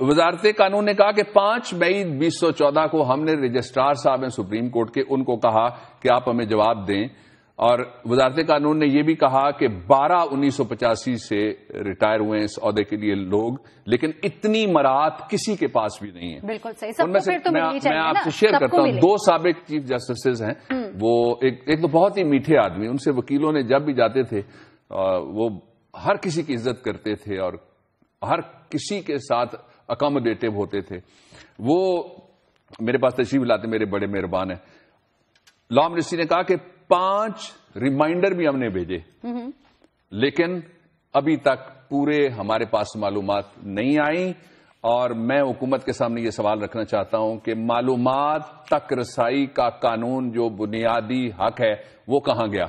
وزارت قانون نے کہا کہ 5 مئی 2014 کو ہم نے رجسٹرار صاحب ہیں سپریم کورٹ کے، ان کو کہا کہ آپ ہمیں جواب دیں، اور وزارت قانون نے یہ بھی کہا کہ 12/1985 سے ریٹائر ہوئے ہیں اس عہدے کے لیے لوگ، لیکن اتنی مراعات کسی کے پاس بھی نہیں ہے۔ بالکل صحیح، ان میں سے میں آپ سے شیئر کرتا ہوں، 2 سابق چیف جسٹسز ہیں، وہ ایک تو بہت ہی میٹھے آدمی، ان سے وکیلوں نے جب بھی جاتے تھے وہ ہر کسی کی عزت کرتے تھے اور ہر کسی کے ساتھ اکاموڈیٹو ہوتے تھے، وہ میرے پاس تشریف لاتے، میرے بڑے مہربان ہیں۔ لا منسٹری نے کہا کہ 5 ریمائنڈر بھی ہم نے بھیجے، لیکن ابھی تک پورے ہمارے پاس معلومات نہیں آئیں، اور میں حکومت کے سامنے یہ سوال رکھنا چاہتا ہوں کہ معلومات تک رسائی کا قانون جو بنیادی حق ہے وہ کہاں گیا؟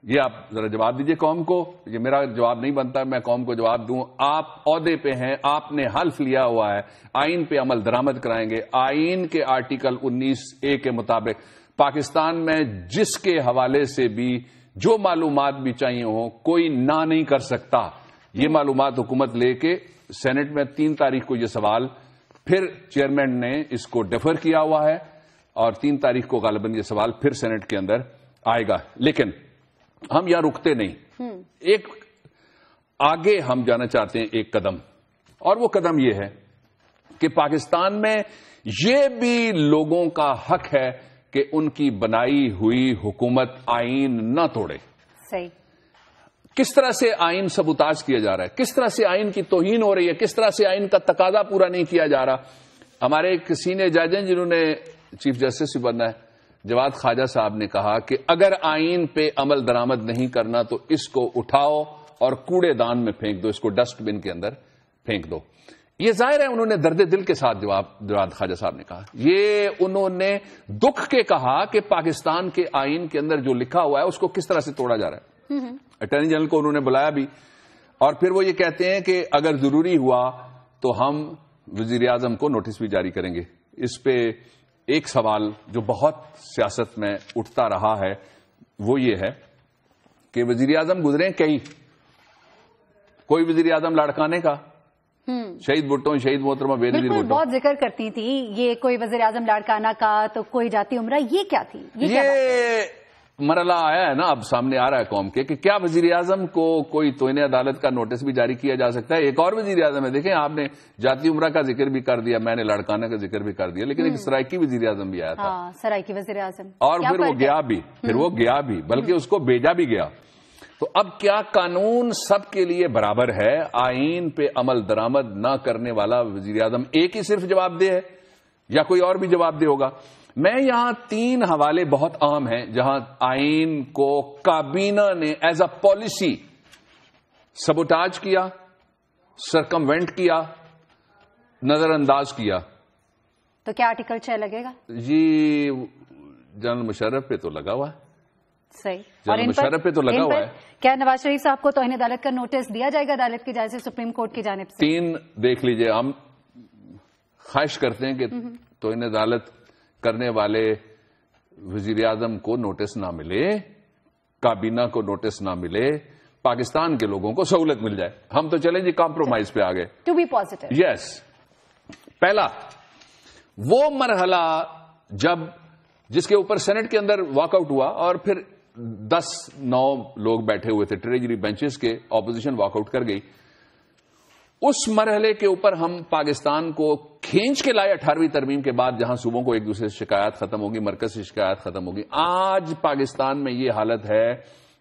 یہ آپ ذرا جواب دیجئے قوم کو، یہ میرا جواب نہیں بنتا، میں قوم کو جواب دوں۔ آپ عہدے پہ ہیں، آپ نے حلف لیا ہوا ہے، آئین پہ عمل درآمد کرائیں گے۔ آئین کے آرٹیکل 19A کے مطابق پاکستان میں جس کے حوالے سے بھی جو معلومات بھی چاہیے ہوں کوئی نہ نہیں کر سکتا۔ یہ معلومات حکومت لے کے سینٹ میں 3 تاریخ کو یہ سوال، پھر چیئرمین نے اس کو ڈیفر کیا ہوا ہے، اور 3 تاریخ کو غالباً یہ سوال پھر سینٹ کے اندر آئے گا۔ لیکن ہم یہاں رکتے نہیں، ایک آگے ہم جانا چاہتے ہیں، ایک قدم، اور وہ قدم یہ ہے کہ پاکستان میں یہ بھی لوگوں کا حق ہے کہ ان کی بنائی ہوئی حکومت آئین نہ توڑے۔ صحیح۔ کس طرح سے آئین سبوتاژ کیا جا رہا ہے، کس طرح سے آئین کی توہین ہو رہی ہے، کس طرح سے آئین کا تقاضا پورا نہیں کیا جا رہا۔ ہمارے ایک سینئر جج ہیں جنہوں نے چیف جسٹس بھی بننا ہے، جواد خواجہ صاحب نے کہا کہ اگر آئین پہ عمل درآمد نہیں کرنا تو اس کو اٹھاؤ اور کوڑے دان میں پھینک دو، اس کو ڈسٹ بن کے اندر پھینک دو۔ یہ ظاہر ہے انہوں نے درد دل کے ساتھ جواد خواجہ صاحب نے کہا، یہ انہوں نے دکھ کے کہا کہ پاکستان کے آئین کے اندر جو لکھا ہوا ہے اس کو کس طرح سے توڑا جا رہا ہے۔ اٹارنی جنرل کو انہوں نے بلایا بھی، اور پھر وہ یہ کہتے ہیں کہ اگر ضروری ہوا تو ہم وزیر اعظم کو نوٹس بھی جاری کریں گے۔ اس پہ ایک سوال جو بہت سیاست میں اٹھتا رہا ہے وہ یہ ہے کہ وزیر اعظم گزرے کئی، کوئی وزیر اعظم لاڑکانے کا، شہید بھٹو، شہید محترمہ بے نظیر بھٹو بہت ذکر کرتی تھی، یہ کوئی وزیر اعظم لاڑکانہ کا تو کوئی جاتی عمرہ، یہ کیا تھی؟ یہ مرحلہ آیا ہے نا، اب سامنے آ رہا ہے قوم کے کہ کیا وزیر اعظم کو کوئی توہین عدالت کا نوٹس بھی جاری کیا جا سکتا ہے؟ ایک اور وزیر اعظم ہے، دیکھیں آپ نے جاتی عمرہ کا ذکر بھی کر دیا، میں نے لاڑکانہ کا ذکر بھی کر دیا، لیکن ایک سرائیکی وزیر اعظم بھی آیا تھا، سرائیکی وزیر اعظم، اور پھر وہ گیا بھی، بلکہ اس کو بھیجا بھی گیا۔ تو اب کیا قانون سب کے لیے برابر ہے؟ آئین پہ عمل درآمد نہ کرنے والا وزیر اعظم ایک ہی صرف جواب دہ ہے یا کوئی اور بھی جواب دہ ہوگا؟ میں یہاں 3 حوالے بہت عام ہیں جہاں آئین کو کابینہ نے ایز اے پالیسی سبوٹاج کیا، سرکموینٹ کیا، نظر انداز کیا۔ تو کیا آرٹیکل 6 لگے گا؟ جی جنرل مشرف پہ تو لگا ہوا ہے، صحیح، جنرل مشرف پہ تو لگا ہوا ہے۔ کیا نواز شریف صاحب کو توہین عدالت کا نوٹس دیا جائے گا عدالت کی جانب سے، سپریم کورٹ کی جانب سے؟ 3 دیکھ لیجئے، ہم خواہش کرتے ہیں کہ توہین عدالت کرنے والے وزیر اعظم کو نوٹس نہ ملے، کابینہ کو نوٹس نہ ملے، پاکستان کے لوگوں کو سہولت مل جائے۔ ہم تو چلیں جی کمپرومائز پہ آ گئے، ٹو بی پازیٹو۔ یس، پہلا وہ مرحلہ جس کے اوپر سینٹ کے اندر واک آؤٹ ہوا، اور پھر 10-9 لوگ بیٹھے ہوئے تھے ٹریجری بینچز کے، اپوزیشن واک آؤٹ کر گئی، اس مرحلے کے اوپر ہم پاکستان کو کھینچ کے لائے 18ویں ترمیم کے بعد، جہاں صوبوں کو ایک دوسرے سے شکایات ختم ہوگی، مرکز سے شکایات ختم ہوگی۔ آج پاکستان میں یہ حالت ہے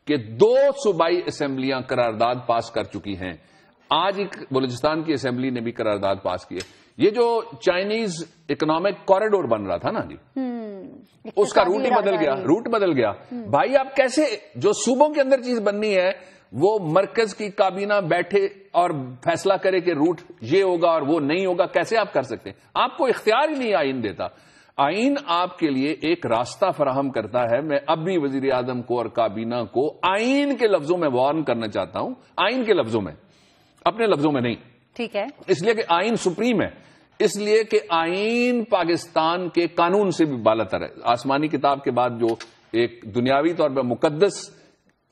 کہ 2 صوبائی اسمبلیاں قرارداد پاس کر چکی ہیں، آج ایک بلوچستان کی اسمبلی نے بھی قرارداد پاس کی ہے۔ یہ جو چائنیز اکنامک کوریڈور بن رہا تھا نا جی، اس کا روٹ ہی بدل گیا۔ بھائی آپ کیسے، جو صوبوں کے اندر چیز بننی ہے وہ مرکز کی کابینہ بیٹھے اور فیصلہ کرے کہ روٹ یہ ہوگا اور وہ نہیں ہوگا، کیسے آپ کر سکتے ہیں؟ آپ کو اختیار ہی نہیں آئین دیتا۔ آئین آپ کے لیے ایک راستہ فراہم کرتا ہے۔ میں اب بھی وزیر اعظم کو اور کابینہ کو آئین کے لفظوں میں وارن کرنا چاہتا ہوں، آئین کے لفظوں میں، اپنے لفظوں میں نہیں، ٹھیک ہے؟ اس لیے کہ آئین سپریم ہے، اس لیے کہ آئین پاکستان کے قانون سے بھی بالاتر ہے۔ آسمانی کتاب کے بعد جو ایک دنیاوی طور پر مقدس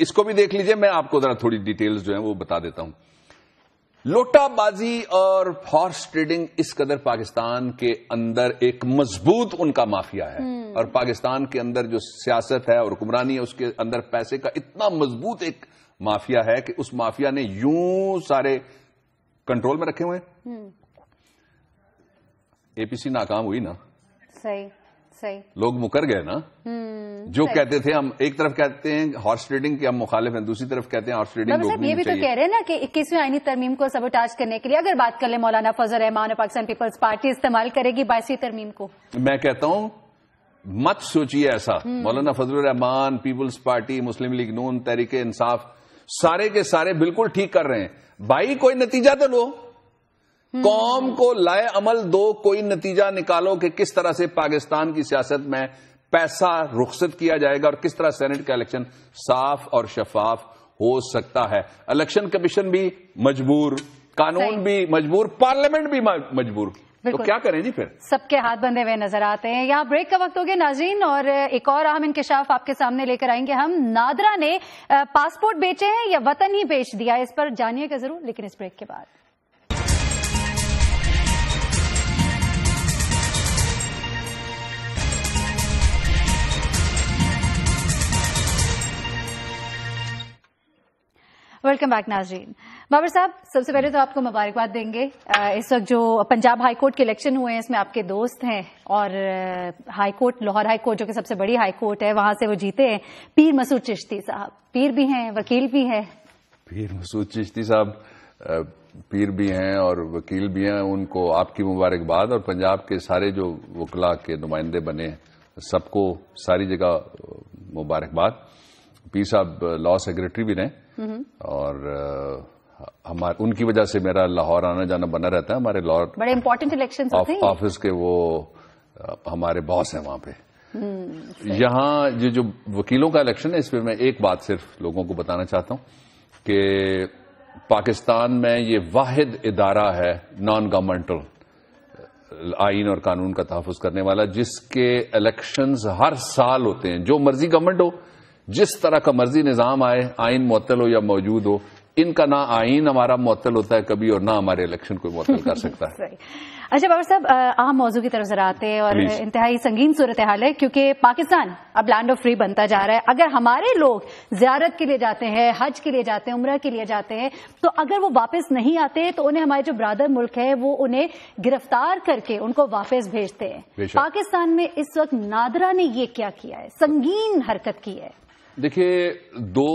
اس کو بھی دیکھ لیجئے. میں آپ کو ذرا تھوڑی ڈیٹیلز جو ہیں وہ بتا دیتا ہوں. لوٹا بازی اور ہارس ٹریڈنگ اس قدر پاکستان کے اندر ایک مضبوط ان کا مافیا ہے, اور پاکستان کے اندر جو سیاست ہے اور حکمرانی ہے اس کے اندر پیسے کا اتنا مضبوط ایک مافیا ہے کہ اس مافیا نے یوں سارے کنٹرول میں رکھے ہوئے ہیں. اے پی سی ناکام ہوئی نا, صحیح صحیح, لوگ مکر گئے نا. جو کہتے تھے ہم ایک طرف کہتے ہیں ہارس ٹریڈنگ کے ہم مخالف ہیں, دوسری طرف کہتے ہیں ہارس ٹریڈنگ صاحب یہ بھی تو کہہ رہے ہیں نا کہ 21ویں آئینی ترمیم کو سبوٹاج کرنے کے لیے اگر بات کر لیں مولانا فضل الرحمان اور پاکستان پیپلز پارٹی استعمال کرے گی 22ویں ترمیم کو. میں کہتا ہوں مت سوچیے ایسا. مولانا فضل الرحمان, پیپلز پارٹی, مسلم لیگ نون, تحریک انصاف سارے کے سارے بالکل ٹھیک کر رہے ہیں. بھائی کوئی نتیجہ تو لو, قوم کو لائے عمل دو, کوئی نتیجہ نکالو کہ کس طرح سے پاکستان کی سیاست میں پیسہ رخصت کیا جائے گا اور کس طرح سینٹ کا الیکشن صاف اور شفاف ہو سکتا ہے. الیکشن کمیشن بھی مجبور, قانون بھی مجبور, پارلیمنٹ بھی مجبور, تو کیا کریں جی؟ پھر سب کے ہاتھ بندھے ہوئے نظر آتے ہیں. یہاں بریک کا وقت ہو گیا ناظرین, اور ایک اور اہم انکشاف آپ کے سامنے لے کر آئیں گے ہم. نادرا نے پاسپورٹ بیچے ہیں یا وطن ہی بیچ دیا, اس پر جانیے گا ضرور, لیکن اس بریک کے بعد. ویلکم بیک ناظرین. بابر صاحب, سب سے پہلے تو آپ کو مبارکباد دیں گے. اس وقت جو پنجاب ہائی کورٹ کے الیکشن ہوئے ہیں اس میں آپ کے دوست ہیں, اور high court, Lahore high court جو کہ سب سے بڑی ہائی کورٹ ہے, وہاں سے وہ جیتے ہیں. پیر مسعود چشتی صاحب پیر بھی ہیں, وکیل بھی ہیں. پیر مسعود چشتی صاحب پیر بھی ہیں اور وکیل بھی ہیں, ان کو آپ کی مبارکباد, اور پنجاب کے سارے جو وکلاء کے نمائندے بنے سب کو ساری جگہ مبارکباد. پیر صاحب لا سیکرٹری بھی رہے, اور ان کی وجہ سے میرا لاہور آنا جانا بنا رہتا ہے. ہمارے لاہور بڑے امپورٹنٹ الیکشن آفس کے وہ ہمارے باس ہیں وہاں پہ. یہاں یہ جو وکیلوں کا الیکشن ہے اس پہ میں ایک بات صرف لوگوں کو بتانا چاہتا ہوں کہ پاکستان میں یہ واحد ادارہ ہے نان گورنمنٹل آئین اور قانون کا تحفظ کرنے والا, جس کے الیکشنز ہر سال ہوتے ہیں. جو مرضی گورنمنٹ ہو, جس طرح کا مرضی نظام آئے, آئین معطل ہو یا موجود ہو, ان کا نہ آئین ہمارا معطل ہوتا ہے کبھی, اور نہ ہمارے الیکشن کوئی معطل کر سکتا ہے. اچھا بابر صاحب, اہم موضوع کی طرف ذرا آتے ہیں, اور انتہائی سنگین صورتحال ہے کیونکہ پاکستان اب لینڈ آف فری بنتا جا رہا ہے. اگر ہمارے لوگ زیارت کے لیے جاتے ہیں, حج کے لیے جاتے ہیں, عمرہ کے لیے جاتے ہیں, تو اگر وہ واپس نہیں آتے تو انہیں ہمارے جو برادر ملک ہے وہ انہیں گرفتار کر کے ان کو واپس بھیجتے ہیں. پاکستان میں اس وقت نادرا نے یہ کیا کیا ہے, سنگین حرکت کی ہے. دیکھیے دو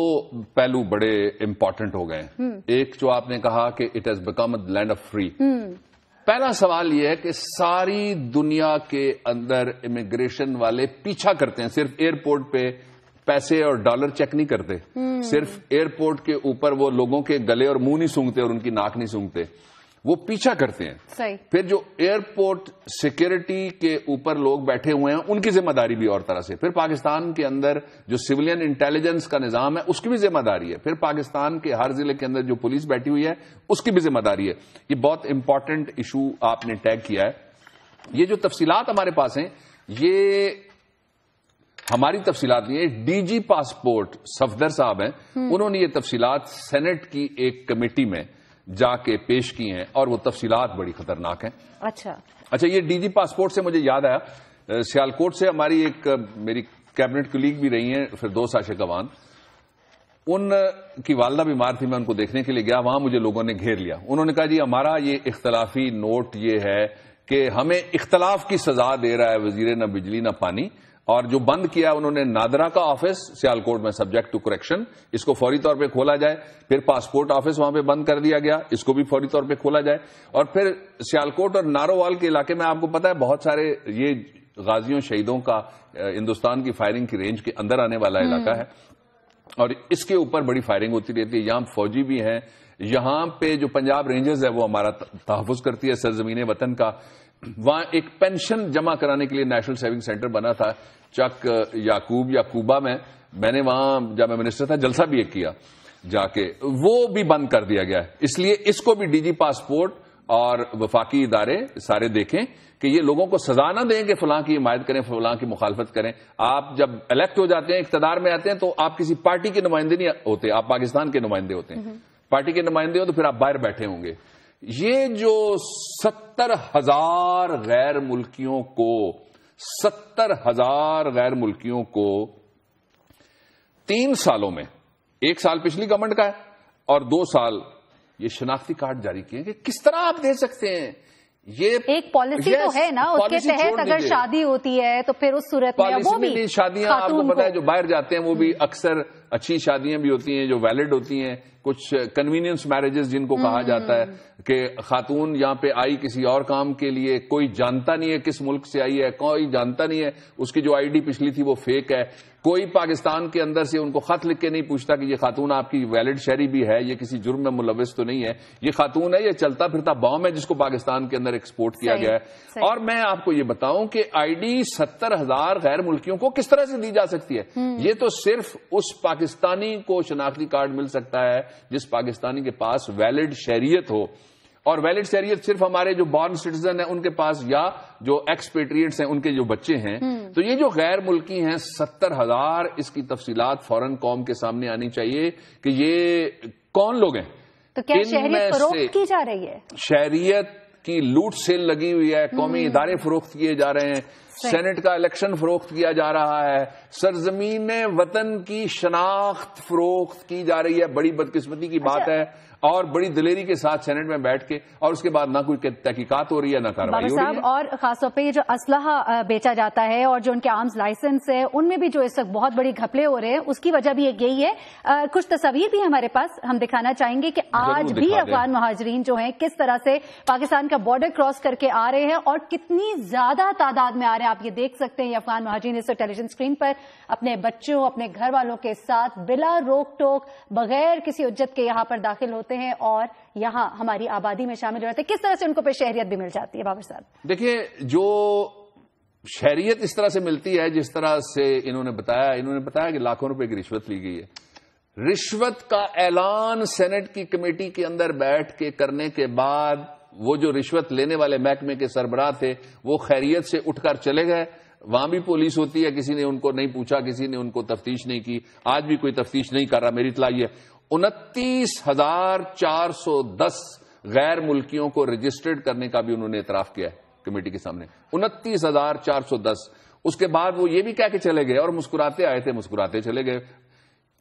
پہلو بڑے امپورٹنٹ ہو گئے ہیں. ایک جو آپ نے کہا کہ it has become land of free. پہلا سوال یہ ہے کہ ساری دنیا کے اندر امیگریشن والے پیچھا کرتے ہیں, صرف ایئرپورٹ پہ پیسے اور ڈالر چیک نہیں کرتے, صرف ایئرپورٹ کے اوپر وہ لوگوں کے گلے اور منہ نہیں سونگتے اور ان کی ناک نہیں سونگتے, وہ پیچھا کرتے ہیں. پھر جو ایئرپورٹ سیکورٹی کے اوپر لوگ بیٹھے ہوئے ہیں ان کی ذمہ داری بھی اور طرح سے. پھر پاکستان کے اندر جو سویلین انٹیلیجنس کا نظام ہے اس کی بھی ذمہ داری ہے. پھر پاکستان کے ہر ضلع کے اندر جو پولیس بیٹھی ہوئی ہے اس کی بھی ذمہ داری ہے. یہ بہت امپورٹنٹ ایشو آپ نے ٹیگ کیا ہے. یہ جو تفصیلات ہمارے پاس ہیں یہ ہماری تفصیلات نہیں ہے, ڈی جی پاسپورٹ صفدر صاحب ہیں, انہوں نے یہ تفصیلات سینٹ کی ایک کمیٹی میں جا کے پیش کی ہیں, اور وہ تفصیلات بڑی خطرناک ہیں. اچھا یہ ڈی جی پاسپورٹ سے مجھے یاد آیا, سیالکوٹ سے ہماری ایک میری کیبنٹ کولیگ بھی رہی ہیں فردوس عاشق اوان, ان کی والدہ بیمار تھی, میں ان کو دیکھنے کے لیے گیا, وہاں مجھے لوگوں نے گھیر لیا. انہوں نے کہا جی ہمارا یہ اختلافی نوٹ یہ ہے کہ ہمیں اختلاف کی سزا دے رہا ہے وزیر نہ بجلی نہ پانی, اور جو بند کیا انہوں نے نادرا کا آفس سیالکوٹ میں سبجیکٹ ٹو کریکشن, اس کو فوری طور پہ کھولا جائے. پھر پاسپورٹ آفس وہاں پہ بند کر دیا گیا, اس کو بھی فوری طور پہ کھولا جائے. اور پھر سیالکوٹ اور نارووال کے علاقے میں آپ کو پتا ہے بہت سارے یہ غازیوں شہیدوں کا ہندوستان کی فائرنگ کی رینج کے اندر آنے والا علاقہ ہے, اور اس کے اوپر بڑی فائرنگ ہوتی رہتی ہے. یہاں فوجی بھی ہیں, یہاں پہ جو پنجاب رینجرز ہے وہ ہمارا تحفظ کرتی ہے سرزمین وطن کا. وہاں ایک پینشن جمع کرانے کے لیے نیشنل سیونگ سینٹر بنا تھا چک یعقوب یا کوبا میں, میں نے وہاں جب میں منسٹر تھا جلسہ بھی ایک کیا جا کے, وہ بھی بند کر دیا گیا ہے. اس لیے اس کو بھی ڈی جی پاسپورٹ اور وفاقی ادارے سارے دیکھیں کہ یہ لوگوں کو سزا نہ دیں کہ فلاں کی حمایت کریں فلاں کی مخالفت کریں. آپ جب الیکٹ ہو جاتے ہیں اقتدار میں آتے ہیں تو آپ کسی پارٹی کے نمائندے نہیں ہوتے, آپ پاکستان کے نمائندے ہوتے ہیں. پارٹی کے نمائندے ہو تو پھر آپ باہر بیٹھے ہوں گے. یہ جو 70,000 غیر ملکیوں کو 70,000 غیر ملکیوں کو 3 سالوں میں, 1 سال پچھلی گورنمنٹ کا ہے اور 2 سال یہ شناختی کارڈ جاری کیے کہ کس طرح آپ دے سکتے ہیں؟ یہ ایک پالیسی تو ہے نا, اس کے تحت اگر شادی ہوتی ہے تو پھر اس صورت میں وہ بھی شادیاں آپ کو پتا ہے جو باہر جاتے ہیں وہ بھی اکثر اچھی شادیاں بھی ہوتی ہیں جو ویلڈ ہوتی ہیں. کچھ کنوینئنس میرجز جن کو کہا جاتا ہے کہ خاتون یہاں پہ آئی کسی اور کام کے لیے, کوئی جانتا نہیں ہے کس ملک سے آئی ہے, کوئی جانتا نہیں ہے اس کی جو آئی ڈی پچھلی تھی وہ فیک ہے, کوئی پاکستان کے اندر سے ان کو خط لکھ کے نہیں پوچھتا کہ یہ خاتون آپ کی ویلڈ شہری بھی ہے, یہ کسی جرم میں ملوث تو نہیں ہے, یہ خاتون ہے, یہ چلتا پھرتا بام ہے جس کو پاکستان کے اندر ایکسپورٹ کیا گیا ہے. اور میں آپ کو یہ بتاؤں کہ آئی ڈی 70,000 غیر ملکیوں کو کس طرح سے دی جا سکتی ہے. یہ تو صرف اس پاکستانی کو شناختی کارڈ مل سکتا ہے جس پاکستانی کے پاس ویلڈ شہریت ہو, اور ویلڈ شہریت صرف ہمارے جو بورن سٹیزن ہیں ان کے پاس یا جو ایکسپیٹریٹس ہیں ان کے جو بچے ہیں. تو یہ جو غیر ملکی ہیں 70,000, اس کی تفصیلات فوراً قوم کے سامنے آنی چاہیے کہ یہ کون لوگ ہیں. تو کیا شہریت فروخت کی جا رہی ہے؟ شہریت کی لوٹ سیل لگی ہوئی ہے, قومی ادارے فروخت کیے جا رہے ہیں, سینٹ کا الیکشن فروخت کیا جا رہا ہے, سرزمین وطن کی شناخت فروخت کی جا رہی ہے. بڑی بدقسمتی کی بات ہے, اور بڑی دلیری کے ساتھ سینٹ میں بیٹھ کے, اور اس کے بعد نہ کوئی تحقیقات ہو رہی ہے نہ کارروائی ہو رہی ہے. اور خاص طور پہ یہ جو اسلحہ بیچا جاتا ہے اور جو ان کے آرمز لائسنس ہے ان میں بھی جو اس وقت بہت بڑی گھپلے ہو رہے ہیں, اس کی وجہ بھی یہی ہے. کچھ تصاویر بھی ہمارے پاس ہم دکھانا چاہیں گے کہ آج بھی افغان مہاجرین جو ہیں کس طرح سے پاکستان کا بارڈر کراس کر کے آ رہے ہیں اور کتنی زیادہ تعداد میں آ رہے ہیں. آپ یہ دیکھ سکتے ہیں یہ افغان مہاجرین اس ٹیلی ویژن اسکرین پر اپنے بچوں اپنے گھر والوں کے ساتھ بلا روک ٹوک بغیر کسی حجت کے یہاں پر داخل ہوتے ہیں اور یہاں ہماری آبادی میں شامل ہو جاتے ہیں. کس طرح سے ان کو پہ شہریت بھی مل جاتی ہے بابر صاحب؟ دیکھیے, جو شہریت اس طرح سے ملتی ہے جس طرح سے انہوں نے بتایا کہ لاکھوں روپے کی رشوت لی گئی ہے. رشوت کا اعلان سینٹ کی کمیٹی کے اندر بیٹھ کے کرنے کے بعد وہ جو رشوت لینے والے محکمے کے سربراہ تھے وہ خیریت سے اٹھ کر چلے گئے. وہاں بھی پولیس ہوتی ہے, کسی نے ان کو نہیں پوچھا, کسی نے ان کو تفتیش نہیں کی, آج بھی کوئی تفتیش نہیں کر رہا. میری اطلاع یہ 29,410 غیر ملکیوں کو رجسٹرڈ کرنے کا بھی انہوں نے اعتراف کیا ہے کمیٹی کے سامنے. 29,410. اس کے بعد وہ یہ بھی کہہ کے چلے گئے اور مسکراتے آئے تھے, مسکراتے چلے گئے.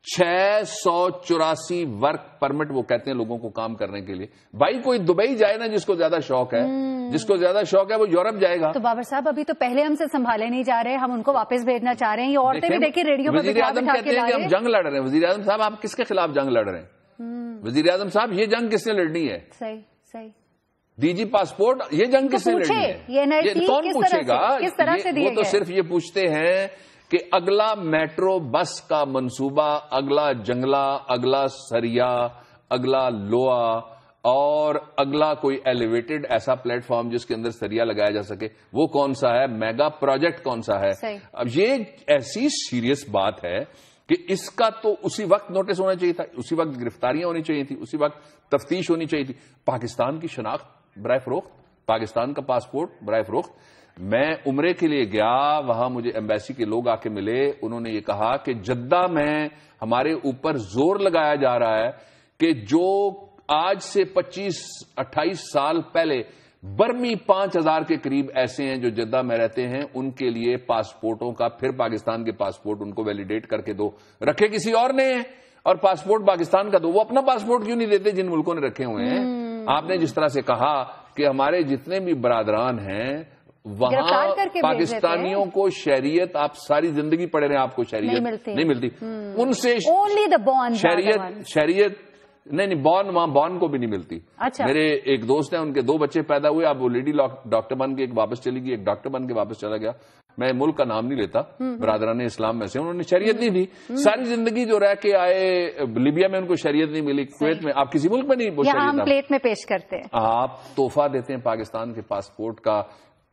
684 ورک پرمٹ وہ کہتے ہیں لوگوں کو کام کرنے کے لیے. بھائی کوئی دبئی جائے نا جس کو زیادہ شوق ہے, جس کو زیادہ شوق ہے وہ یورپ جائے گا. تو بابر صاحب ابھی تو پہلے ہم سے سنبھالے نہیں جا رہے, ہم ان کو واپس بھیجنا چاہ رہے ہیں. یہ عورتیں بھی دیکھیں ریڈیو پر وزیر اعظم کہتے ہیں کہ ہم جنگ لڑ رہے ہیں. وزیر اعظم صاحب آپ کس کے خلاف جنگ لڑ رہے ہیں؟ وزیر اعظم صاحب یہ جنگ کس نے لڑنی ہے؟ صحیح. ڈی جی پاسپورٹ یہ جنگ کس نے لڑنی ہے؟ یہ کون پوچھے گا؟ وہ تو صرف یہ پوچھتے ہیں کہ اگلا میٹرو بس کا منصوبہ, اگلا جنگلہ, اگلا سریا, اگلا لوہا اور اگلا کوئی ایلیویٹڈ ایسا پلیٹ فارم جس کے اندر سریا لگایا جا سکے وہ کون سا ہے؟ میگا پروجیکٹ کون سا ہے؟ اب یہ ایسی سیریس بات ہے کہ اس کا تو اسی وقت نوٹس ہونا چاہیے تھا, اسی وقت گرفتاریاں ہونی چاہیے تھی, اسی وقت تفتیش ہونی چاہیے تھی. پاکستان کی شناخت برائے فروخت, پاکستان کا پاسپورٹ برائے فروخت. میں عمرے کے لیے گیا, وہاں مجھے ایمبیسی کے لوگ آ کے ملے, انہوں نے یہ کہا کہ جدہ میں ہمارے اوپر زور لگایا جا رہا ہے کہ جو آج سے 25-28 سال پہلے برمی 5,000 کے قریب ایسے ہیں جو جدہ میں رہتے ہیں, ان کے لیے پاسپورٹوں کا پھر پاکستان کے پاسپورٹ ان کو ویلیڈیٹ کر کے دو. رکھے کسی اور نے اور پاسپورٹ پاکستان کا دو. وہ اپنا پاسپورٹ کیوں نہیں دیتے جن ملکوں نے رکھے ہوئے ہیں؟ آپ نے جس طرح سے کہا کہ ہمارے جتنے بھی برادران ہیں وہاں پاکستانیوں کو شہریت, آپ ساری زندگی پڑے رہے ہیں آپ کو شہریت نہیں ملتی. ان سے شہریت نہیں, بورن کو بھی نہیں ملتی. میرے ایک دوست ہیں, ان کے 2 بچے پیدا ہوئے, اب وہ لیڈی ڈاکٹر بن کے ایک واپس چلی گئی, ایک ڈاکٹر بن کے واپس چلا گیا. میں ملک کا نام نہیں لیتا, برادران اسلام میں سے, انہوں نے شہریت نہیں دی. ساری زندگی جو رہ کے آئے, لیبیا میں ان کو شہریت نہیں ملی, کویت میں, آپ کسی ملک میں نہیں وہ شہریت پلیٹ میں پیش کرتے ہیں. آپ تحفہ دیتے ہیں پاکستان کے پاسپورٹ کا,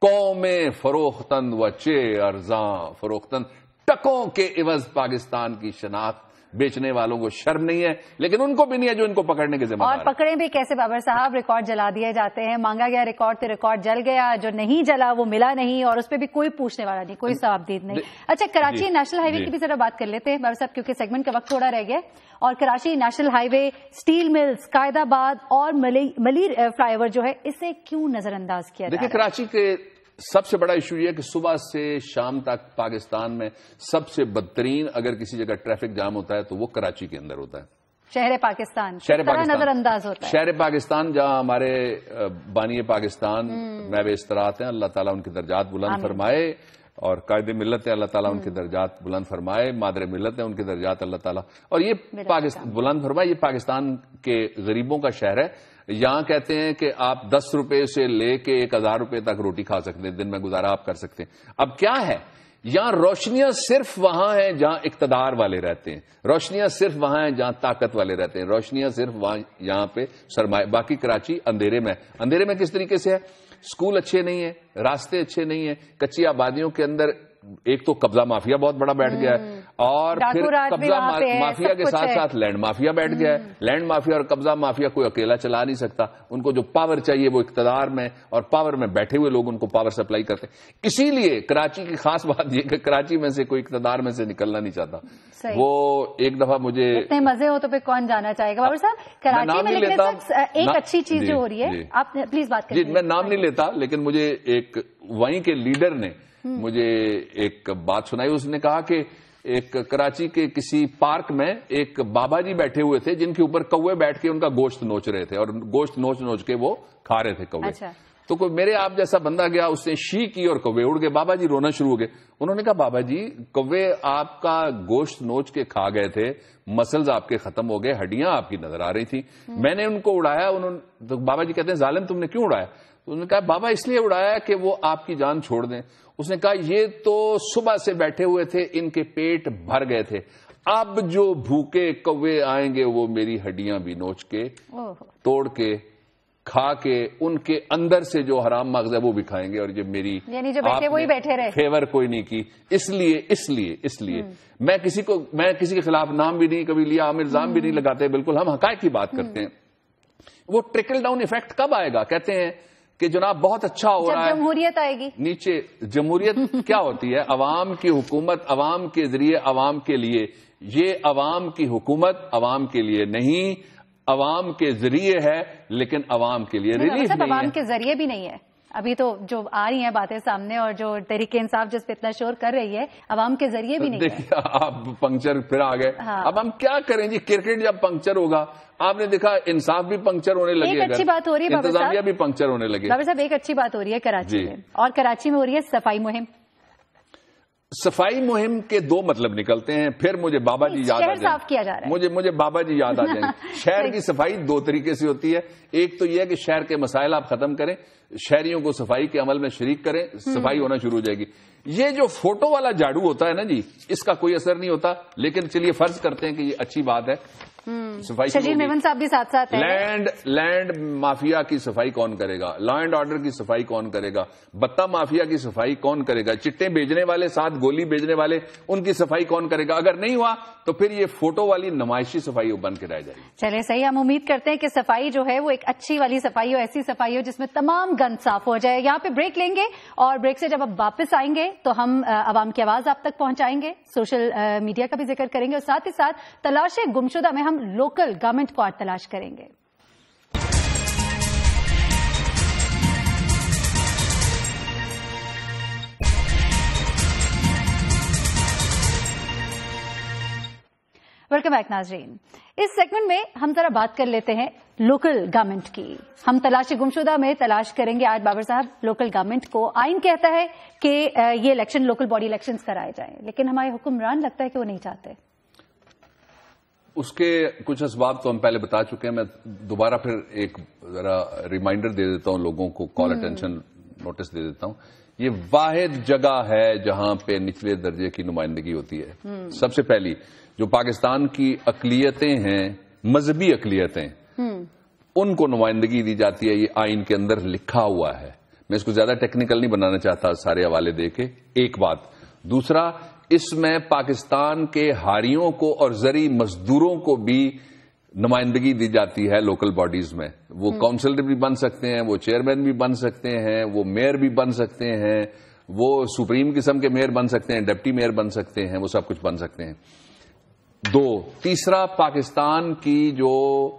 قومیں فروختن و چے ارزاں فروختن, ٹکوں کے عوض پاکستان کی شناخت بیچنے والوں کو شرم نہیں ہے، لیکن ان کو بھی نہیں ہے جو ان کو پکڑنے کے ذمہ دار اور پکڑے بھی کیسے بابر صاحب؟ ریکارڈ جلا دیے جاتے ہیں، مانگا گیا ریکارڈ تو ریکارڈ جل گیا، جو نہیں جلا وہ ملا نہیں، اور اس پہ بھی کوئی پوچھنے والا نہیں، کوئی ثوابدید نہیں۔ اچھا، کراچی نیشنل ہائی وے کی بھی ذرا بات کر لیتے ہیں بابر صاحب، کیونکہ سیگمنٹ کا وقت تھوڑا رہ گیا، اور کراچی نیشنل ہائی وے، اسٹیل ملز، قائد آباد اور ملیر فلائی اوور جو ہے، اسے کیوں نظر انداز کیا؟ دیکھیں، کراچی کے سب سے بڑا ایشو یہ ہے کہ صبح سے شام تک پاکستان میں سب سے بدترین اگر کسی جگہ ٹریفک جام ہوتا ہے تو وہ کراچی کے اندر ہوتا ہے۔ شہر پاکستان نظر انداز ہوتا ہے۔ شہر پاکستان جہاں ہمارے بانی پاکستان نائب استراحت ہیں، اللہ تعالیٰ ان کے درجات بلند فرمائے، اور قائد ملت ہے، اللہ تعالیٰ ان کے درجات بلند فرمائے، مادر ملت ہے، ان کے درجات اللہ تعالیٰ، اور یہ بلند فرمائے۔ یہ پاکستان کے غریبوں کا شہر ہے۔ یہاں کہتے ہیں کہ آپ 10 روپے سے لے کے 1000 روپے تک روٹی کھا سکتے ہیں، دن میں گزارا آپ کر سکتے ہیں۔ اب کیا ہے، یہاں روشنیاں صرف وہاں ہیں جہاں اقتدار والے رہتے ہیں، روشنیاں صرف وہاں ہیں جہاں طاقت والے رہتے ہیں، روشنیاں صرف وہاں یہاں پہ سرمایہ، باقی کراچی اندھیرے میں۔ اندھیرے میں کس طریقے سے ہے؟ اسکول اچھے نہیں ہیں، راستے اچھے نہیں ہیں، کچی آبادیوں کے اندر ایک تو قبضہ مافیا بہت بڑا بیٹھ گیا ہے، اور پھر قبضہ مافیا کے ساتھ ساتھ لینڈ مافیا بیٹھ گیا ہے۔ لینڈ مافیا اور قبضہ مافیا کوئی اکیلا چلا نہیں سکتا، ان کو جو پاور چاہیے وہ اقتدار میں اور پاور میں بیٹھے ہوئے لوگ ان کو پاور سپلائی کرتے ہیں۔ اسی لیے کراچی کی خاص بات یہ کہ کراچی میں سے کوئی اقتدار میں سے نکلنا نہیں چاہتا۔ وہ ایک دفعہ مجھے اتنے مزے ہو تو پھر کون جانا چاہے گا؟ بابر صاحب، کراچی میں ایک اچھی چیز جو ہو رہی ہے، آپ پلیز بات کریں۔ جی، میں نام نہیں لیتا، لیکن مجھے ایک وہیں کے لیڈر نے مجھے ایک بات سنائی۔ اس نے کہا کہ ایک کراچی کے کسی پارک میں ایک بابا جی بیٹھے ہوئے تھے جن کے اوپر کوے بیٹھ کے ان کا گوشت نوچ رہے تھے، اور گوشت نوچ نوچ کے وہ کھا رہے تھے کوے۔ تو کوئی میرے آپ جیسا بندہ گیا، اس نے شی کی اور کوے اڑ گئے، بابا جی رونا شروع ہو گئے۔ انہوں نے کہا بابا جی، کوے آپ کا گوشت نوچ کے کھا گئے تھے، مسلز آپ کے ختم ہو گئے، ہڈیاں آپ کی نظر آ رہی تھیں، میں نے ان کو اڑایا۔ تو بابا جی کہتے ہیں ظالم تم نے کیوں اڑایا؟ تو انہوں نے کہا بابا اس لیے اڑایا کہ وہ آپ کی جان چھوڑ دیں۔ اس نے کہا یہ تو صبح سے بیٹھے ہوئے تھے، ان کے پیٹ بھر گئے تھے، اب جو بھوکے کوے آئیں گے وہ میری ہڈیاں بھی نوچ کے توڑ کے کھا کے ان کے اندر سے جو حرام مغز ہے وہ بھی کھائیں گے، اور یہ میری یعنی جو بیٹھے وہی بیٹھے رہے، فیور کوئی نہیں کی۔ اس لیے میں کسی کے خلاف نام بھی نہیں کبھی لیا، ہم الزام بھی نہیں لگاتے، بالکل ہم حقائق کی بات کرتے ہیں۔ وہ ٹرکل ڈاؤن ایفیکٹ کب آئے گا؟ کہتے ہیں کہ جناب بہت اچھا ہو رہا ہے، جمہوریت آئے گی نیچے۔ جمہوریت کیا ہوتی ہے؟ عوام کی حکومت عوام کے ذریعے عوام کے لیے۔ یہ عوام کی حکومت عوام کے لیے نہیں، عوام کے ذریعے ہے لیکن عوام کے لیے ریلیف نہیں ہے، عوام کے ذریعے بھی نہیں ہے۔ ابھی تو جو آ رہی ہیں باتیں سامنے، اور جو تحریک انصاف جس پہ اتنا شور کر رہی ہے، عوام کے ذریعے بھی نہیں ہے۔ دیکھیے آپ پنکچر پھر آ گئے، اب ہم کیا کریں جی؟ کرکٹ جب پنکچر ہوگا، آپ نے دیکھا انصاف بھی پنکچر ہونے لگے، ایک اچھی بات ہو رہی ہے انتظامیہ بھی پنکچر ہونے لگے۔ بابر صاحب، ایک اچھی بات ہو رہی ہے کراچی میں، اور کراچی میں ہو رہی ہے صفائی مہم۔ صفائی مہم کے دو مطلب نکلتے ہیں، پھر مجھے بابا جی یاد آ جائیں، صاف کیا جا رہا ہے، مجھے بابا جی یاد آ جائیں گے۔ شہر کی صفائی دو طریقے سے ہوتی ہے، ایک تو یہ ہے کہ شہر کے مسائل آپ ختم کریں، شہریوں کو صفائی کے عمل میں شریک کریں، صفائی ہونا شروع ہو جائے گی۔ یہ جو فوٹو والا جھاڑو ہوتا ہے نا جی، اس کا کوئی اثر نہیں ہوتا، لیکن چلیے فرض کرتے ہیں کہ یہ اچھی بات ہے، صفائی شجیل میمن صاحب بھی ساتھ ساتھ ہیں۔ لینڈ مافیا کی صفائی کون کرے گا؟ لا اینڈ آرڈر کی صفائی کون کرے گا؟ بتا مافیا کی صفائی کون کرے گا؟ چٹے بیچنے والے، ساتھ گولی بیچنے والے، ان کی صفائی کون کرے گا؟ اگر نہیں ہوا تو پھر یہ فوٹو والی نمائشی صفائی بن کے رہ جائے گی۔ چلے صحیح، ہم امید کرتے ہیں کہ صفائی جو ہے وہ ایک اچھی والی صفائی ہو، ایسی صفائی ہو جس میں تمام گند صاف ہو جائے۔ یہاں پہ بریک لیں گے، اور بریک سے جب اب واپس آئیں گے تو ہم عوام کی آواز آپ تک پہنچائیں گے، سوشل میڈیا کا بھی ذکر کریں گے، اور ساتھ ہی ساتھ تلاش گمشدہ میں ہم لوکل گورنمنٹ کو تلاش کریں گے۔ ویلکم بیک ناظرین، اس سیگمنٹ میں ہم ذرا بات کر لیتے ہیں لوکل گورنمنٹ کی۔ ہم تلاش گمشدہ میں تلاش کریں گے آج بابر صاحب لوکل گورنمنٹ کو۔ آئین کہتا ہے کہ یہ الیکشن لوکل باڈی الیکشنز کرائے جائیں، لیکن ہمارے حکمران لگتا ہے کہ وہ نہیں چاہتے۔ اس کے کچھ اسباب تو ہم پہلے بتا چکے ہیں، میں دوبارہ پھر ایک ذرا ریمائنڈر دے دیتا ہوں لوگوں کو، کال اٹینشن نوٹس دے دیتا ہوں۔ یہ واحد جگہ ہے جہاں پہ نچلے درجے کی نمائندگی ہوتی ہے۔ سب سے پہلی جو پاکستان کی اقلیتیں ہیں، مذہبی اقلیتیں، ان کو نمائندگی دی جاتی ہے، یہ آئین کے اندر لکھا ہوا ہے۔ میں اس کو زیادہ ٹیکنیکل نہیں بنانا چاہتا، سارے حوالے دے کے۔ ایک بات، دوسرا اس میں پاکستان کے ہاریوں کو اور زرعی مزدوروں کو بھی نمائندگی دی جاتی ہے لوکل باڈیز میں. وہ کاؤنسلر بھی بن سکتے ہیں, وہ چیئرمین بھی بن سکتے ہیں, وہ میئر بھی بن سکتے ہیں, وہ سپریم قسم کے میئر بن سکتے ہیں, ڈپٹی میئر بن سکتے ہیں, وہ سب کچھ بن سکتے ہیں. تیسرا, پاکستان کی جو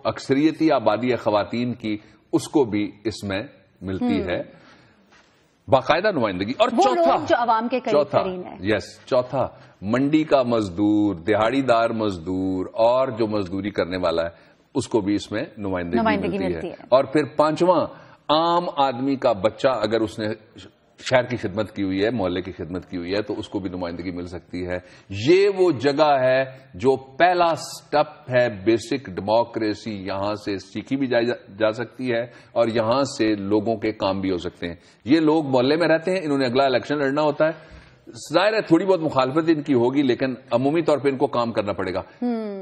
اکثریتی آبادی ہے خواتین کی, اس کو بھی اس میں ملتی ہے باقاعدہ نمائندگی. اور چوتھا جو عوام کے قریب ترین ہے, چوتھا منڈی کا مزدور, دہاڑی دار مزدور اور جو مزدوری کرنے والا ہے اس کو بھی اس میں نمائندگی ملتی ہے. اور پھر پانچواں, عام آدمی کا بچہ اگر اس نے شہر کی خدمت کی ہوئی ہے, محلے کی خدمت کی ہوئی ہے, تو اس کو بھی نمائندگی مل سکتی ہے. یہ وہ جگہ ہے جو پہلا سٹیپ ہے بیسک ڈیموکریسی. یہاں سے سیکھی بھی جا سکتی ہے اور یہاں سے لوگوں کے کام بھی ہو سکتے ہیں. یہ لوگ محلے میں رہتے ہیں, انہوں نے اگلا الیکشن لڑنا ہوتا ہے. ظاہر ہے تھوڑی بہت مخالفت ان کی ہوگی, لیکن عمومی طور پہ ان کو کام کرنا پڑے گا.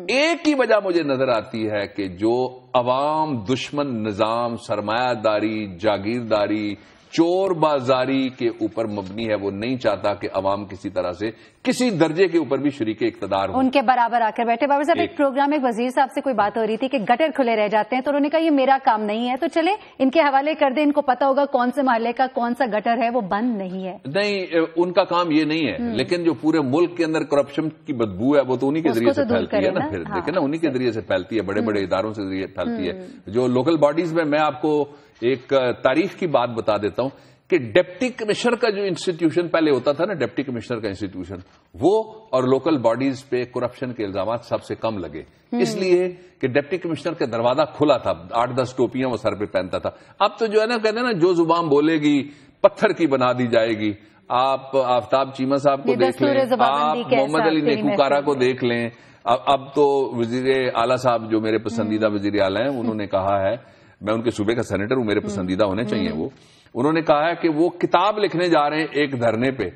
ایک ہی وجہ مجھے نظر آتی ہے کہ جو عوام دشمن نظام, سرمایہ داری, جاگیرداری, چور بازاری کے اوپر مبنی ہے, وہ نہیں چاہتا کہ عوام کسی طرح سے کسی درجے کے اوپر بھی شریک اقتدار ہو, ان کے برابر آ کر بیٹھے. بابر صاحب, ایک پروگرام ایک وزیر صاحب سے کوئی بات ہو رہی تھی کہ گٹر کھلے رہ جاتے ہیں, تو انہوں نے کہا یہ میرا کام نہیں ہے, تو چلے ان کے حوالے کر دیں, ان کو پتا ہوگا کون سے محلے کا کون سا گٹر ہے وہ بند نہیں ہے. نہیں, ان کا کام یہ نہیں ہے, لیکن جو پورے ملک کے اندر کرپشن کی بدبو ہے وہ تو انہی کے ذریعے سے پھیلتی ہے نا. پھر دیکھیں نا, انہی کے ذریعے سے پھیلتی ہے, بڑے بڑے اداروں سے پھیلتی ہے. جو لوکل باڈیز میں آپ کو ایک تاریخ کی بات بتا دیتا ہوں کہ ڈپٹی کمشنر کا جو انسٹیٹیوشن پہلے ہوتا تھا نا, ڈپٹی کمشنر کا انسٹیٹیوشن, وہ اور لوکل باڈیز پہ کرپشن کے الزامات سب سے کم لگے, اس لیے کہ ڈپٹی کمشنر کا دروازہ کھلا تھا, 8-10 ٹوپیاں وہ سر پہ پہنتا تھا. اب تو جو ہے نا, کہتے ہیں نا, جو زبان بولے گی پتھر کی بنا دی جائے گی. آپ آفتاب چیمہ صاحب کو دیکھ لیں, آپ محمد علی نیکوکارا کو دیکھ لیں. اب تو وزیر اعلیٰ صاحب جو میرے پسندیدہ وزیر اعلیٰ ہیں, انہوں نے کہا ہے, میں ان کے صوبے کا سینیٹر ہوں, میرے پسندیدہ ہونے چاہیے وہ, انہوں نے کہا ہے کہ وہ کتاب لکھنے جا رہے ہیں ایک دھرنے پہ.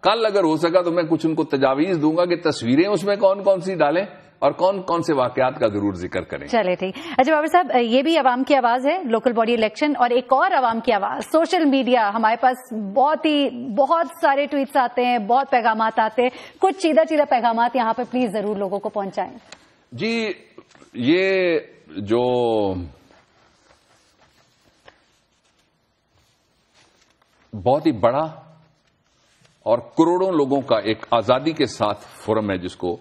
کل اگر ہو سکا تو میں کچھ ان کو تجاویز دوں گا کہ تصویریں اس میں کون کون سی ڈالیں اور کون کون سے واقعات کا ضرور ذکر کریں. چلے ٹھیک. اچھا بابر صاحب, یہ بھی عوام کی آواز ہے, لوکل باڈی الیکشن, اور ایک اور عوام کی آواز سوشل میڈیا. ہمارے پاس بہت سارے ٹویٹس آتے ہیں, بہت پیغامات آتے ہیں, کچھ چیدہ پیغامات یہاں پہ پلیز ضرور لوگوں کو پہنچائیں. جی, یہ جو بہت ہی بڑا اور کروڑوں لوگوں کا ایک آزادی کے ساتھ فورم ہے جس کو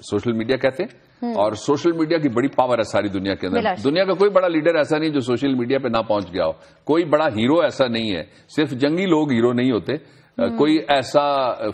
سوشل میڈیا کہتے ہیں, اور سوشل میڈیا کی بڑی پاور ہے ساری دنیا کے اندر. دنیا کا کوئی بڑا لیڈر ایسا نہیں جو سوشل میڈیا پہ نہ پہنچ گیا ہو, کوئی بڑا ہیرو ایسا نہیں ہے, صرف جنگی لوگ ہیرو نہیں ہوتے, کوئی ایسا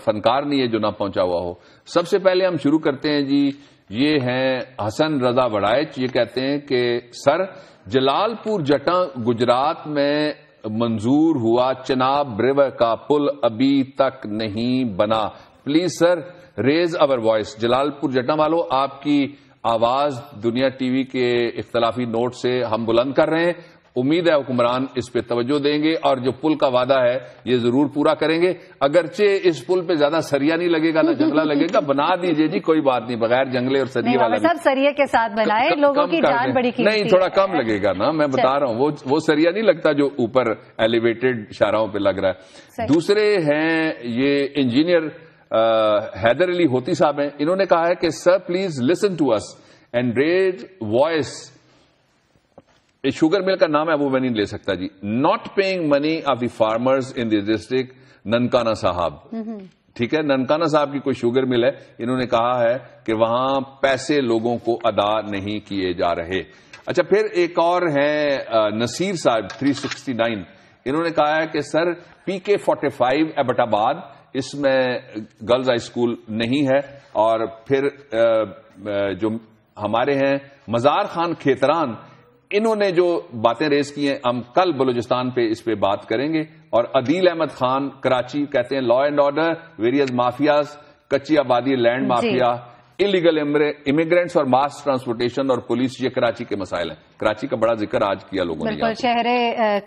فنکار نہیں ہے جو نہ پہنچا ہوا ہو. سب سے پہلے ہم شروع کرتے ہیں جی, یہ ہیں حسن رضا وڑائچ. یہ کہتے ہیں کہ سر, جلال پور جٹاں گجرات میں منظور ہوا چناب ریور کا پل ابھی تک نہیں بنا. Please sir raise our voice. Jalalpur Jattan والوں, آپ کی آواز دنیا ٹی وی کے اختلافی نوٹ سے ہم بلند کر رہے ہیں. امید ہے حکمران اس پہ توجہ دیں گے اور جو پل کا وعدہ ہے یہ ضرور پورا کریں گے. اگرچہ اس پل پہ زیادہ سریا نہیں لگے گا نہ جنگلہ لگے گا, بنا دیجئے جی, کوئی بات نہیں, بغیر جنگلے اور سریے والا سب سریے کے ساتھ بنائے, لوگوں کی جان بڑی قیمتی نہیں, تھوڑا کم لگے گا نا, میں بتا رہا ہوں, وہ سریا نہیں لگتا جو اوپر ایلیویٹڈ شاہراہوں پہ لگ رہا ہے. دوسرے ہیں یہ انجینئر حیدر علی ہوتی صاحب ہیں. انہوں نے کہا ہے کہ sir please listen to us and raise voice. Sugar mill کا نام ہے وہ میں نہیں لے سکتا جی. Not paying money of the farmers in the district Nankana Sahib. ٹھیک ہے, ننکانہ صاحب کی کوئی شوگر مل ہے, انہوں نے کہا ہے کہ وہاں پیسے لوگوں کو ادا نہیں کیے جا رہے. اچھا, پھر ایک اور ہیں نصیر صاحب 369. انہوں نے کہا ہے کہ سر PK45 ایبٹ آباد, اس میں گرلز ہائی اسکول نہیں ہے. اور پھر جو ہمارے ہیں مزار خان کھیتران, انہوں نے جو باتیں ریز کی ہیں ہم کل بلوچستان پہ اس پہ بات کریں گے. اور عدیل احمد خان کراچی کہتے ہیں law and order, various mafias, کچی آبادی, لینڈ مافیا, الیگل امیگرینٹس اور ماس ٹرانسپورٹیشن اور پولیس, یہ کراچی کے مسائل ہیں. کراچی کا بڑا ذکر آج کیا لوگوں نے. بالکل, شہر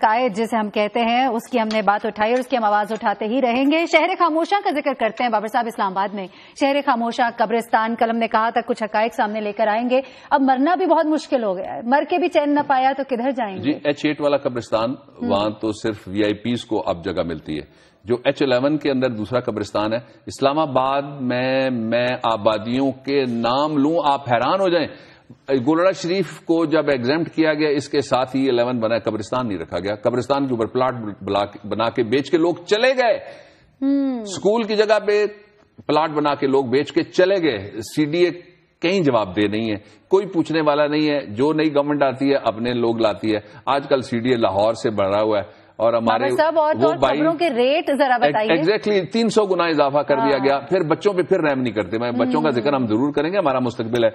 قائد جسے ہم کہتے ہیں اس کی ہم نے بات اٹھائی اور اس کی ہم آواز اٹھاتے ہی رہیں گے. شہر خاموشاں کا ذکر کرتے ہیں بابر صاحب. اسلام آباد میں شہر خاموشاں, قبرستان, کل ہم نے کہا تھا کچھ حقائق سامنے لے کر آئیں گے. اب مرنا بھی بہت مشکل ہو گیا ہے, مر کے بھی چین نہ پایا تو کدھر جائیں گے. جی, H8 والا قبرستان, وہاں تو صرف VIP کو اب جگہ ملتی ہے. جو H11 کے اندر دوسرا قبرستان ہے. اسلام آباد میں آبادیوں کے نام لوں آپ حیران ہو جائیں. گولڑا شریف کو جب ایگزیمپٹ کیا گیا اس کے ساتھ ہی 11 بنا, قبرستان نہیں رکھا گیا. قبرستان کے اوپر پلاٹ بنا کے بیچ کے لوگ چلے گئے. اسکول کی جگہ پہ پلاٹ بنا کے لوگ بیچ کے چلے گئے. CDA کہیں جواب دے نہیں ہے, کوئی پوچھنے والا نہیں ہے. جو نئی گورنمنٹ آتی ہے اپنے لوگ لاتی ہے. آج کل CDA لاہور سے بڑھا ہوا ہے اور ہمارے خبروں کے ریٹ ذرا بتائیے. ایگزیکٹلی 300 گنا اضافہ کر دیا گیا. پھر بچوں پہ پھر رحم نہیں کرتے. میں بچوں کا ذکر ہم ضرور کریں گے, ہمارا مستقبل ہے.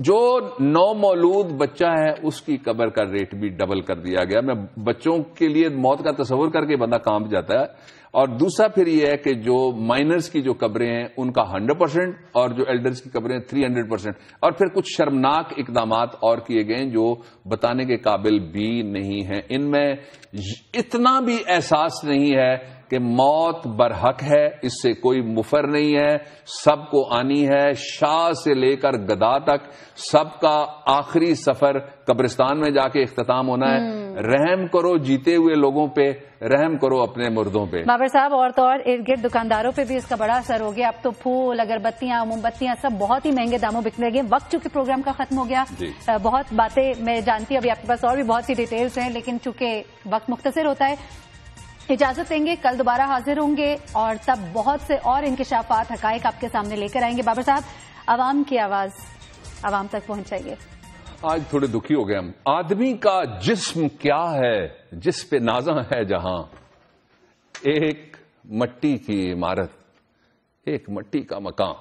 جو نو مولود بچہ ہے اس کی قبر کا ریٹ بھی ڈبل کر دیا گیا. میں بچوں کے لیے موت کا تصور کر کے بندہ کانپ جاتا ہے. اور دوسرا پھر یہ ہے کہ جو مائنرز کی جو قبریں ہیں ان کا 100% اور جو ایلڈرز کی قبریں 300%. اور پھر کچھ شرمناک اقدامات اور کیے گئے جو بتانے کے قابل بھی نہیں ہیں. ان میں اتنا بھی احساس نہیں ہے کہ موت برحق ہے, اس سے کوئی مفر نہیں ہے, سب کو آنی ہے. شاہ سے لے کر گدا تک سب کا آخری سفر قبرستان میں جا کے اختتام ہونا ہے. رحم کرو جیتے ہوئے لوگوں پہ, رحم کرو اپنے مردوں پہ. بابر صاحب اور تو اور ارد گرد دکانداروں پہ بھی اس کا بڑا اثر ہو گیا. اب تو پھول, اگربتیاں, موم بتیاں سب بہت ہی مہنگے داموں بکنے لگے. وقت چونکہ پروگرام کا ختم ہو گیا, بہت باتیں میں جانتی ہوں, ابھی آپ کے پاس اور بھی بہت سی ڈیٹیلز ہیں, لیکن چونکہ وقت مختصر ہوتا ہے اجازت دیں گے. کل دوبارہ حاضر ہوں گے اور تب بہت سے اور انکشافات, حقائق آپ کے سامنے لے کر آئیں گے. بابر صاحب, عوام کی آواز عوام تک پہنچائیے. آج تھوڑے دکھی ہو گئے ہم. آدمی کا جسم کیا ہے جس پہ نازاں ہے جہاں, ایک مٹی کی عمارت, ایک مٹی کا مکان.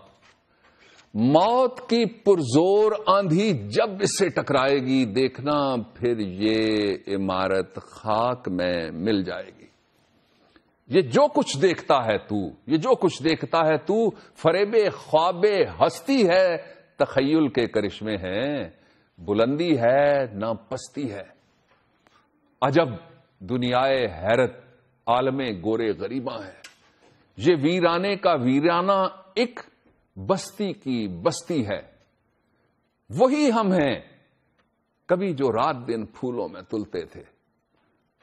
موت کی پرزور آندھی جب اس سے ٹکرائے گی, دیکھنا پھر یہ عمارت خاک میں مل جائے گی. یہ جو کچھ دیکھتا ہے تو, یہ جو کچھ دیکھتا ہے تو, فریب خواب ہستی ہے, تخیل کے کرشمے ہیں, بلندی ہے نہ پستی ہے. عجب دنیائے حیرت عالم گورے غریباں ہے. یہ ویرانے کا ویرانہ ایک بستی کی بستی ہے. وہی ہم ہیں کبھی جو رات دن پھولوں میں تلتے تھے.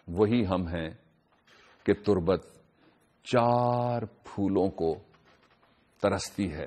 وہی ہم ہیں کہ تربت 4 پھولوں کو ترستی ہے.